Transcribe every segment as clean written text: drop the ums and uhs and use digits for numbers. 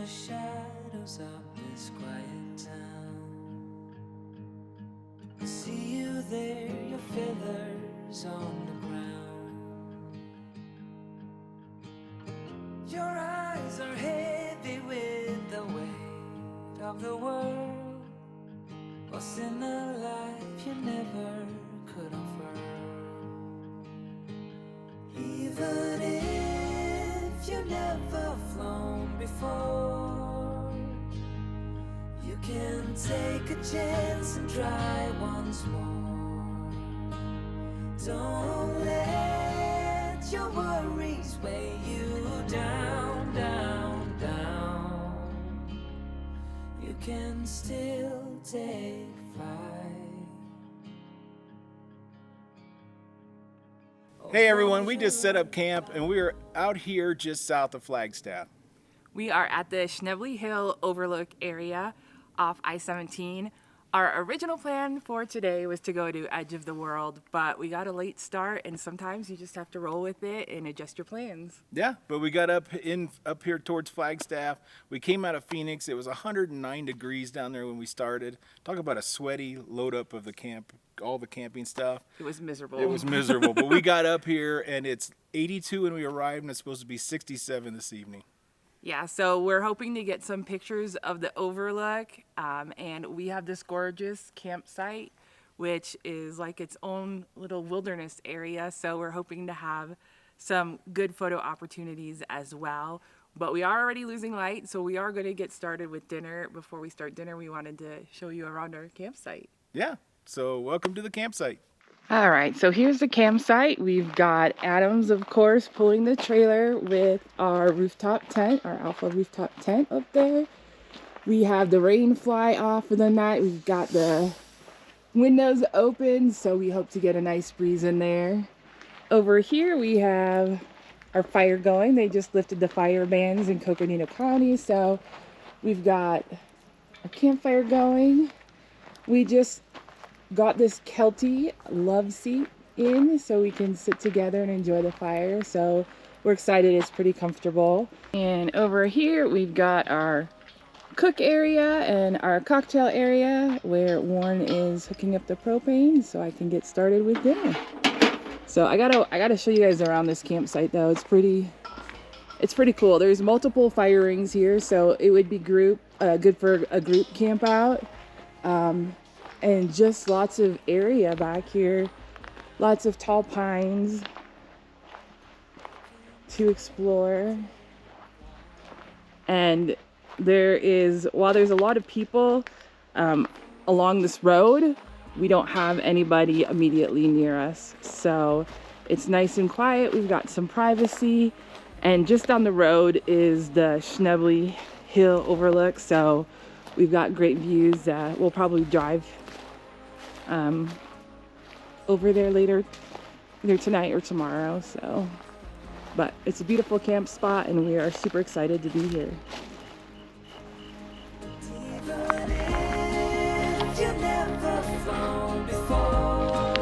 the shadows of this quiet town. I see you there, your fillers on the ground. Your eyes are heavy with the weight of the world. What's in a life you never could afford. Even if you never flown before, you can take a chance and try once more. Don't let your worries weigh you down, down, down. You can still take flight. Hey everyone, we just set up camp and we are out here just south of Flagstaff. We are at the Schnebly Hill overlook area off I-17. Our original plan for today was to go to Edge of the World, but we got a late start and sometimes you just have to roll with it and adjust your plans. Yeah, but we got up here towards Flagstaff. We came out of Phoenix. It was 109 degrees down there when we started. Talk about a sweaty load up of the camp, all the camping stuff. It was miserable. It was miserable, but we got up here and it's 82 when we arrived and it's supposed to be 67 this evening. Yeah, so we're hoping to get some pictures of the overlook, and we have this gorgeous campsite, which is like its own little wilderness area, so we're hoping to have some good photo opportunities as well. But we are already losing light, so we are going to get started with dinner. Before we start dinner, we wanted to show you around our campsite. Yeah, so welcome to the campsite. All right, so here's the campsite. We've got Adams, of course, pulling the trailer with our rooftop tent, our Alpha rooftop tent up there. We have the rain fly off for the night. We've got the windows open, so we hope to get a nice breeze in there. Over here, we have our fire going. They just lifted the fire bans in Coconino County, so we've got our campfire going. We just got this Kelty love seat in so we can sit together and enjoy the fire, so we're excited. It's pretty comfortable. And over here we've got our cook area and our cocktail area where Warren is hooking up the propane so I can get started with dinner. So I gotta show you guys around this campsite though. It's pretty cool. There's multiple fire rings here, so it would be good for a group camp out. And just lots of area back here, lots of tall pines to explore. And while there's a lot of people along this road, we don't have anybody immediately near us. So it's nice and quiet. We've got some privacy. And just down the road is the Schnebly Hill overlook. So we've got great views. We'll probably drive over there later, either tonight or tomorrow. So, but it's a beautiful camp spot and we are super excited to be here. Even if you've never flown before,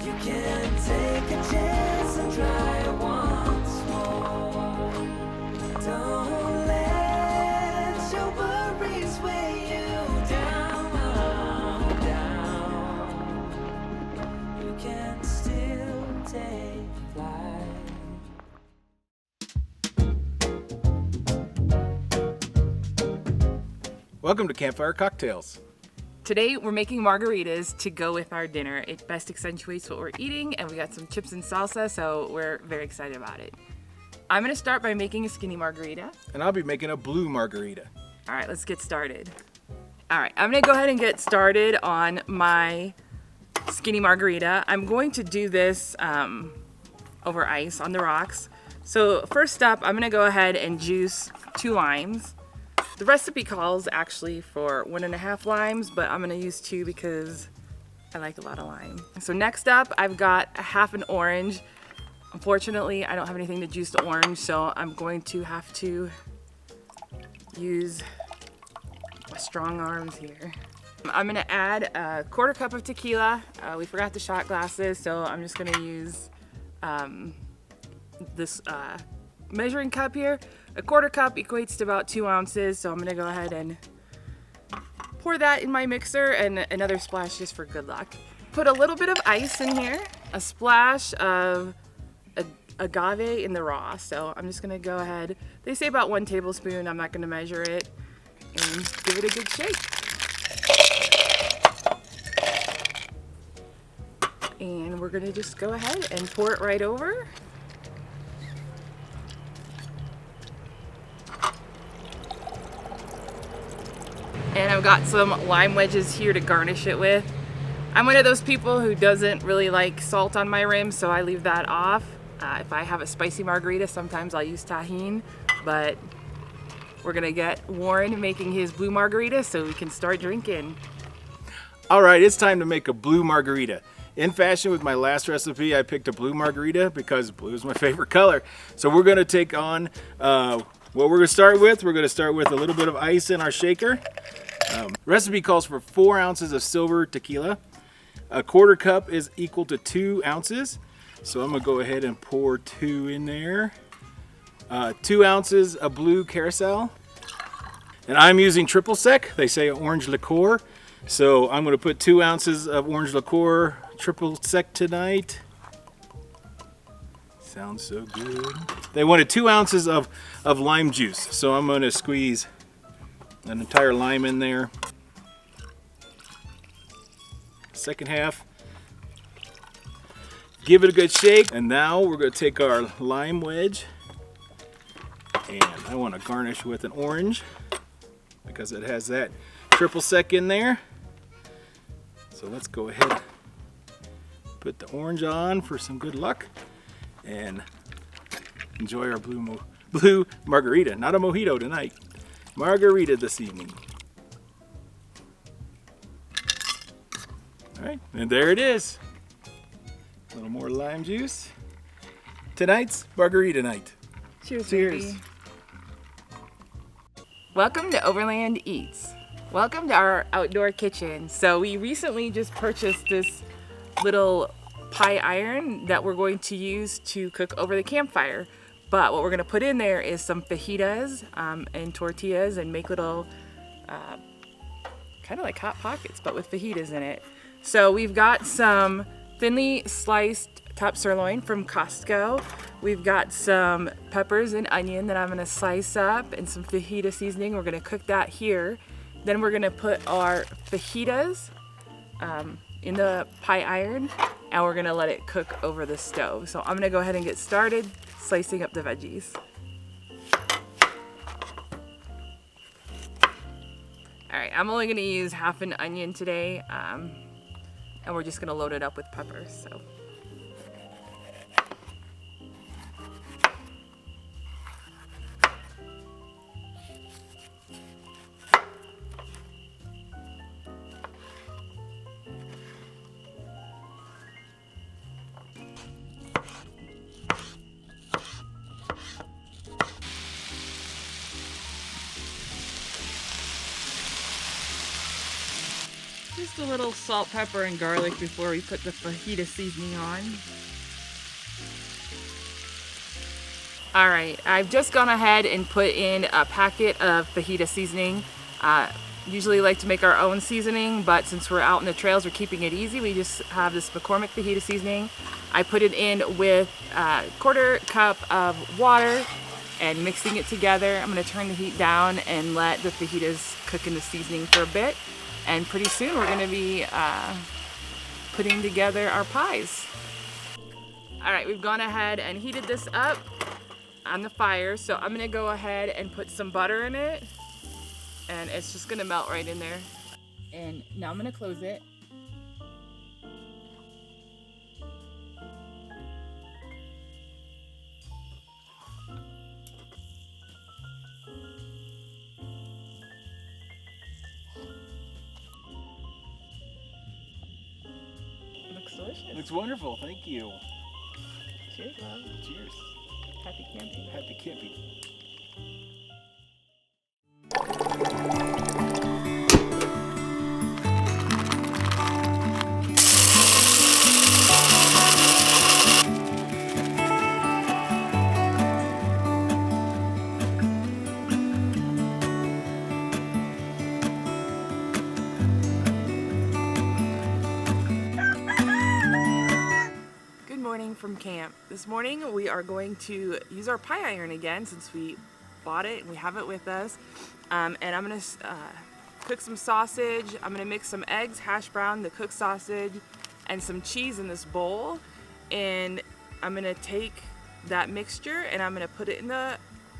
you can take a chance and try once more. Don't let your worries weigh you down, down. You can still take flight. Welcome to Campfire Cocktails. Today we're making margaritas to go with our dinner. It best accentuates what we're eating, and we got some chips and salsa, so we're very excited about it. I'm gonna start by making a skinny margarita. And I'll be making a blue margarita. All right, let's get started. All right, I'm gonna go ahead and get started on my skinny margarita. I'm going to do this over ice on the rocks. So first up, I'm gonna go ahead and juice 2 limes. The recipe calls actually for 1.5 limes, but I'm gonna use 2 because I like a lot of lime. So next up, I've got a half an orange. Unfortunately, I don't have anything to juice the orange, so I'm going to have to use my strong arms here. I'm gonna add a 1/4 cup of tequila. We forgot the shot glasses, so I'm just gonna use this measuring cup here. A quarter cup equates to about 2 ounces, so I'm gonna go ahead and pour that in my mixer and another splash just for good luck. Put a little bit of ice in here, a splash of agave in the raw. So I'm just gonna go ahead. They say about 1 tablespoon. I'm not gonna measure it, and give it a good shake. And we're gonna just go ahead and pour it right over. And I've got some lime wedges here to garnish it with. I'm one of those people who doesn't really like salt on my rim, so I leave that off. If I have a spicy margarita, sometimes I'll use tahini, but we're gonna get Warren making his blue margarita so we can start drinking. All right, it's time to make a blue margarita. In fashion with my last recipe, I picked a blue margarita because blue is my favorite color. So we're gonna take on, what we're gonna start with, a little bit of ice in our shaker. Recipe calls for 4 ounces of silver tequila. A quarter cup is equal to 2 ounces. So I'm gonna go ahead and pour 2 in there. 2 ounces of blue carousel. And I'm using triple sec. They say orange liqueur. So I'm gonna put 2 ounces of orange liqueur, triple sec tonight. Sounds so good. They wanted 2 ounces of lime juice. So I'm gonna squeeze an entire lime in there. Second half. Give it a good shake. And now we're gonna take our lime wedge, and I wanna garnish with an orange because it has that triple sec in there. So let's go ahead, put the orange on for some good luck, and enjoy our blue margarita. Not a mojito tonight. Margarita this evening. All right, and there it is. A little more lime juice. Tonight's margarita night. Cheers, Cheers. baby. Welcome to Overland Eats. Welcome to our outdoor kitchen. So we recently just purchased this little pie iron that we're going to use to cook over the campfire. But what we're gonna put in there is some fajitas and tortillas and make little, kind of like Hot Pockets, but with fajitas in it. So we've got some thinly sliced top sirloin from Costco. We've got some peppers and onion that I'm gonna slice up and some fajita seasoning. We're gonna cook that here. Then we're gonna put our fajitas in the pie iron, and we're gonna let it cook over the stove. So I'm gonna go ahead and get started slicing up the veggies. All right, I'm only gonna use half an onion today, and we're just gonna load it up with peppers. So. Just a little salt, pepper, and garlic before we put the fajita seasoning on. All right, I've just gone ahead and put in a packet of fajita seasoning. Usually like to make our own seasoning, but since we're out in the trails, we're keeping it easy. We just have this McCormick fajita seasoning. I put it in with a quarter cup of water and mixing it together. I'm gonna turn the heat down and let the fajitas cook in the seasoning for a bit. And pretty soon we're gonna be putting together our pies. All right, we've gone ahead and heated this up on the fire. So I'm gonna go ahead and put some butter in it, and it's just gonna melt right in there. And now I'm gonna close it. Delicious. Looks wonderful, thank you. Cheers, love. Cheers. Happy camping. Happy camping. from camp. This morning we are going to use our pie iron again since we bought it and we have it with us. And I'm gonna cook some sausage. I'm gonna mix some eggs, hash brown, the cooked sausage, and some cheese in this bowl. And I'm gonna take that mixture and I'm gonna put it in the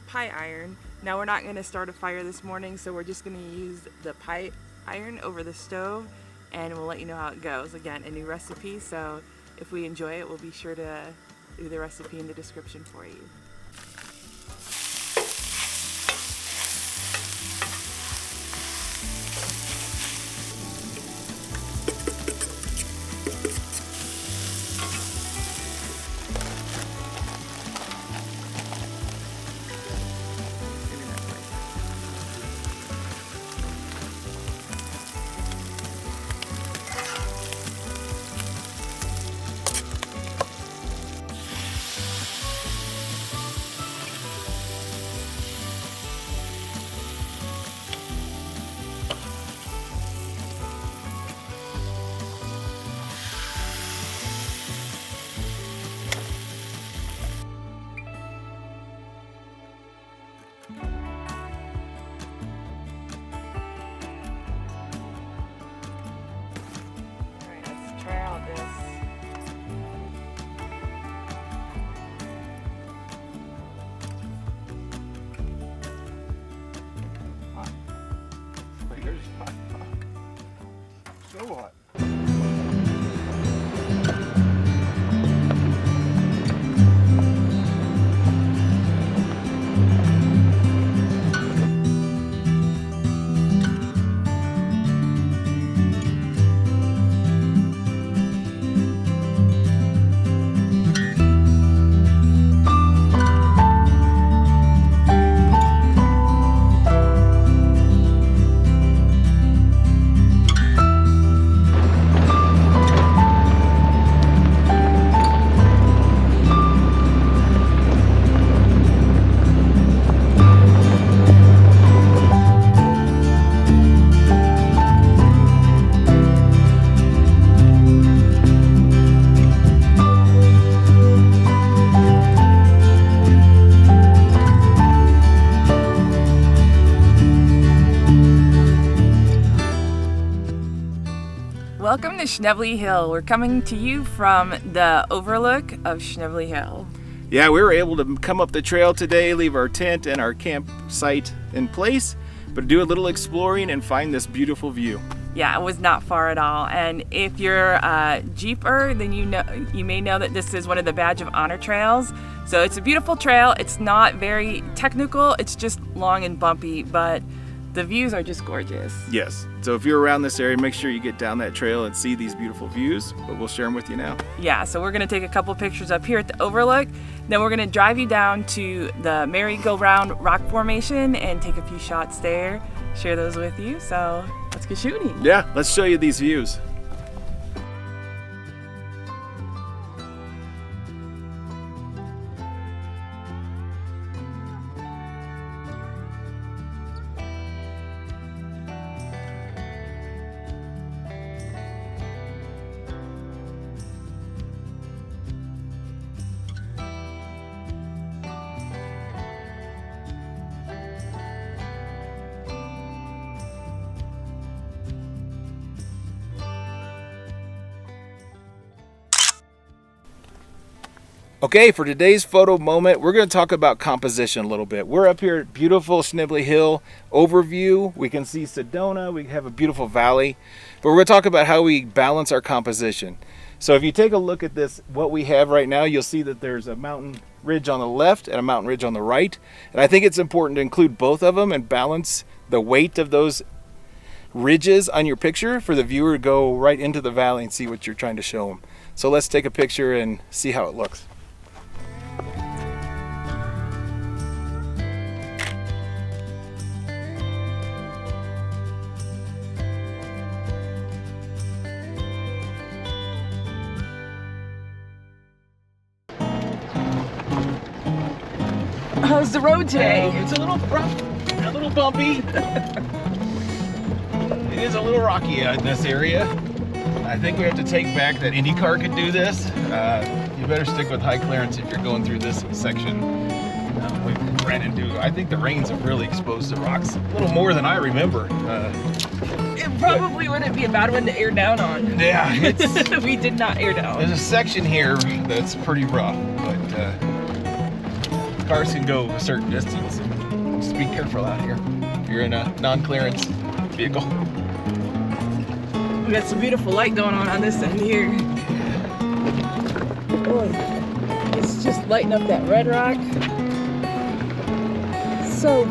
pie iron. Now we're not gonna start a fire this morning, so we're just gonna use the pie iron over the stove, and we'll let you know how it goes. Again, a new recipe, so if we enjoy it, we'll be sure to leave the recipe in the description for you. Try out this. So hot. Welcome to Schnebly Hill. We're coming to you from the overlook of Schnebly Hill. Yeah, we were able to come up the trail today, leave our tent and our campsite in place, but do a little exploring and find this beautiful view. Yeah, it was not far at all. And if you're a Jeeper, then you may know that this is one of the Badge of Honor trails. So it's a beautiful trail. It's not very technical. It's just long and bumpy, but the views are just gorgeous. Yes. So if you're around this area, make sure you get down that trail and see these beautiful views, but we'll share them with you now. Yeah, so we're gonna take a couple pictures up here at the overlook. Then we're gonna drive you down to the merry-go-round rock formation and take a few shots there, share those with you. So let's get shooting. Yeah, let's show you these views. Okay, for today's photo moment, we're going to talk about composition a little bit. We're up here at beautiful Schnebly Hill overview. We can see Sedona, we have a beautiful valley, but we're going to talk about how we balance our composition. So if you take a look at this, what we have right now, you'll see that there's a mountain ridge on the left and a mountain ridge on the right. And I think it's important to include both of them and balance the weight of those ridges on your picture for the viewer to go right into the valley and see what you're trying to show them. So let's take a picture and see how it looks. How's the road today? It's a little rough, a little bumpy. It is a little rocky in this area. I think we have to take back that any car could do this. You better stick with high clearance if you're going through this section. We ran into, I think the rains have really exposed the rocks a little more than I remember. It probably wouldn't be a bad one to air down on. Yeah, it's, We did not air down. there's a section here that's pretty rough, but cars can go a certain distance. Just be careful out here if you're in a non-clearance vehicle. We got some beautiful light going on this end here. Boy, it's just lighting up that red rock. So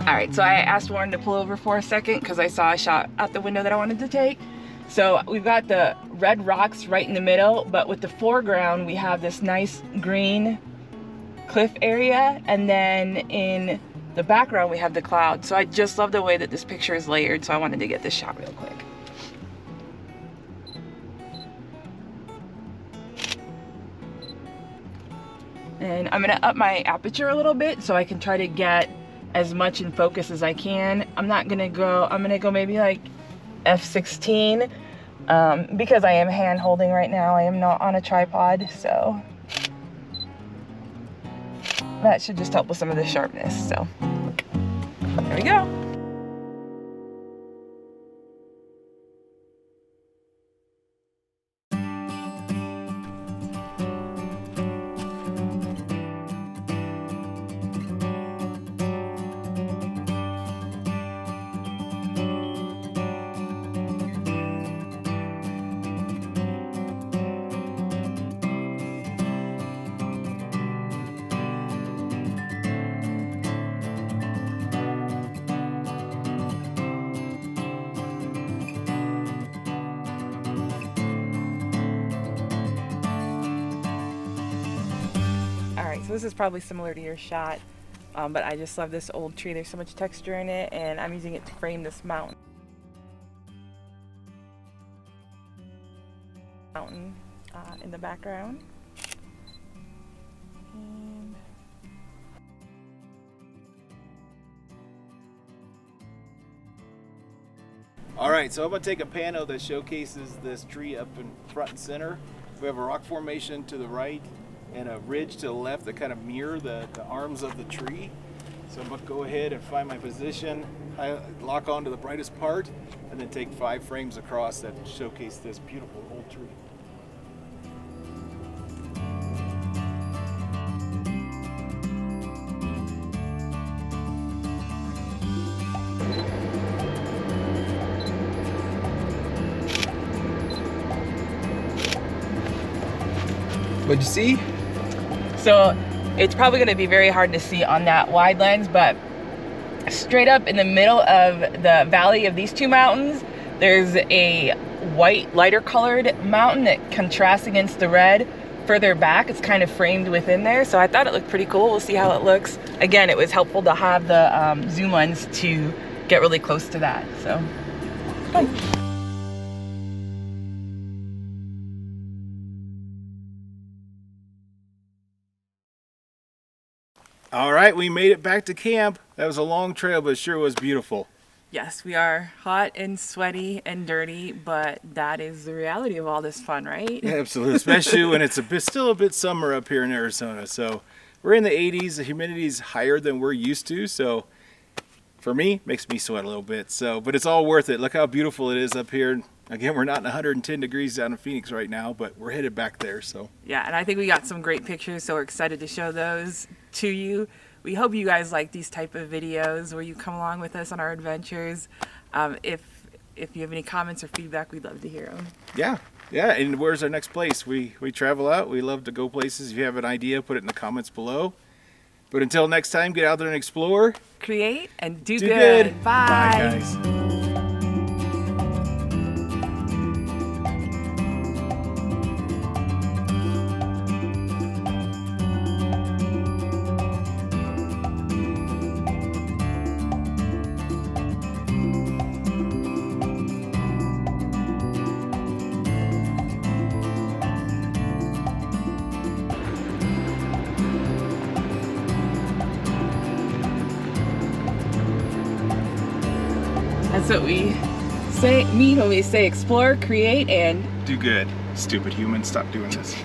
Alright, so I asked Warren to pull over for a second because I saw a shot out the window that I wanted to take. So we've got the red rocks right in the middle, but with the foreground we have this nice green cliff area, and then in the background we have the clouds. So I just love the way that this picture is layered, so I wanted to get this shot real quick. And I'm gonna up my aperture a little bit so I can try to get as much in focus as I can. I'm gonna go maybe like f/16 because I am hand holding right now. I am not on a tripod, so that should just help with some of the sharpness. So there we go. So this is probably similar to your shot, but I just love this old tree. There's so much texture in it, and I'm using it to frame this mountain in the background. And All right, so I'm gonna take a pano that showcases this tree up in front and center. We have a rock formation to the right and a ridge to the left that kind of mirror the arms of the tree. So I'm gonna go ahead and find my position, I lock onto the brightest part, and then take 5 frames across that showcase this beautiful old tree. What'd you see? so it's probably going to be very hard to see on that wide lens, but straight up in the middle of the valley of these two mountains, there's a white, lighter colored mountain that contrasts against the red. Further back, it's kind of framed within there, so I thought it looked pretty cool. We'll see how it looks. Again, it was helpful to have the zoom lens to get really close to that. So, fun. All right, we made it back to camp. That was a long trail, but it sure was beautiful. Yes, we are hot and sweaty and dirty, but that is the reality of all this fun, right? Absolutely, especially when it's still a bit summer up here in Arizona. So we're in the 80s. The humidity's higher than we're used to. So for me, makes me sweat a little bit. So, but it's all worth it. Look how beautiful it is up here. Again, we're not in 110 degrees down in Phoenix right now, but we're headed back there. So Yeah, and I think we got some great pictures, so we're excited to show those to you. We hope you guys like these type of videos where you come along with us on our adventures. If you have any comments or feedback, we'd love to hear them. yeah. And where's our next place? We travel out. We love to go places. If you have an idea, put it in the comments below. But until next time, get out there and explore. Create and do Do good. good. Bye. Bye, guys. That's what we mean when we say explore, create, and Do good. Stupid humans, stop doing this.